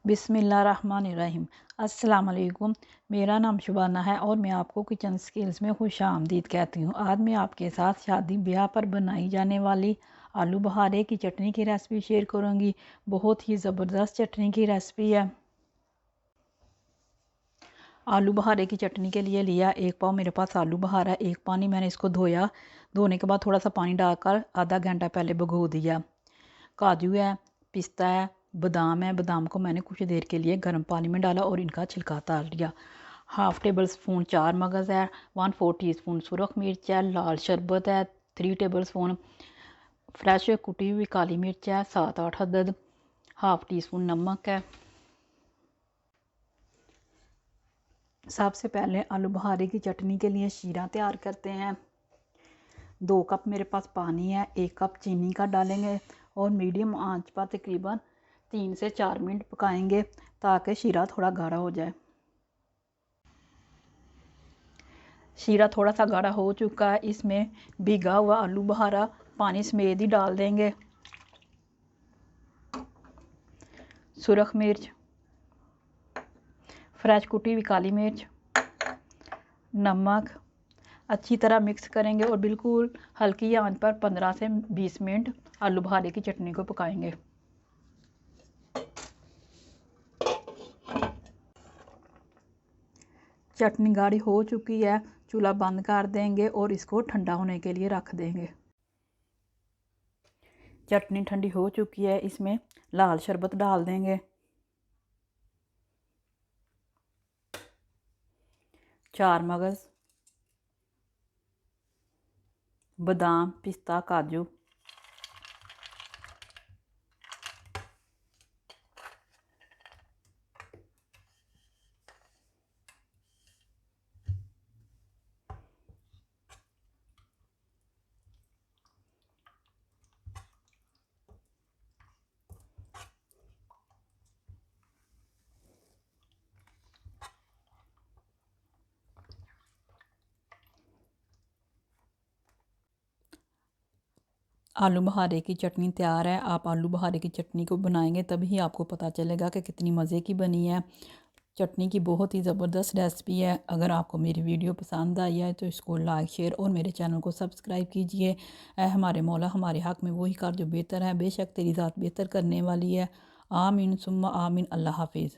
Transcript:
बिस्मिल्लाहिर्रहमानिर्रहीम। अस्सलाम वालेकुम। मेरा नाम शुबाना है और मैं आपको किचन स्किल्स में खुश आमदीद कहती हूँ। आज मैं आपके साथ शादी ब्याह पर बनाई जाने वाली आलू बहारे की चटनी की रेसिपी शेयर करूँगी। बहुत ही ज़बरदस्त चटनी की रेसिपी है। आलू बहारे की चटनी के लिए लिया 1 पाव मेरे पास आलू बहारा है। 1 पानी मैंने इसको धोया। धोने के बाद थोड़ा सा पानी डालकर आधा घंटा पहले भिगो दिया। काजू है, पिस्ता है, बादाम है। बादाम को मैंने कुछ देर के लिए गर्म पानी में डाला और इनका छिलका उतार लिया। हाफ़ टेबल स्पून चार मगज़ है, 1/4 टीस्पून सुरख मिर्च है, लाल शरबत है, 3 टेबल स्पून फ्रेश कुटी हुई काली मिर्च है, 7-8 अदद, हाफ़ टी स्पून नमक है। सबसे पहले आलू बहारे की चटनी के लिए शीरा तैयार करते हैं। 2 कप मेरे पास पानी है, 1 कप चीनी का डालेंगे और मीडियम आंच पर तकरीबन 3 से 4 मिनट पकाएंगे ताकि शीरा थोड़ा गाढ़ा हो जाए। शीरा थोड़ा सा गाढ़ा हो चुका है, इसमें भीगा हुआ आलू बहारा पानी समेत ही डाल देंगे। सुरख मिर्च, फ्रेश कुटी हुई काली मिर्च, नमक अच्छी तरह मिक्स करेंगे और बिल्कुल हल्की आंच पर 15 से 20 मिनट आलू बहारे की चटनी को पकाएंगे। चटनी गाढ़ी हो चुकी है, चूल्हा बंद कर देंगे और इसको ठंडा होने के लिए रख देंगे। चटनी ठंडी हो चुकी है, इसमें लाल शरबत डाल देंगे। चार मगज़, बादाम, पिस्ता, काजू, आलू बहारे की चटनी तैयार है। आप आलू बहारे की चटनी को बनाएंगे तभी आपको पता चलेगा कि कितनी मज़े की बनी है। चटनी की बहुत ही ज़बरदस्त रेसिपी है। अगर आपको मेरी वीडियो पसंद आई है तो इसको लाइक शेयर और मेरे चैनल को सब्सक्राइब कीजिए। ऐ हमारे मौला हमारे हक़ में वही कर जो बेहतर है, बेशक तेरी ज़ात बेहतर करने वाली है। आमीन सुम्मा आमीन। अल्लाह हाफिज़।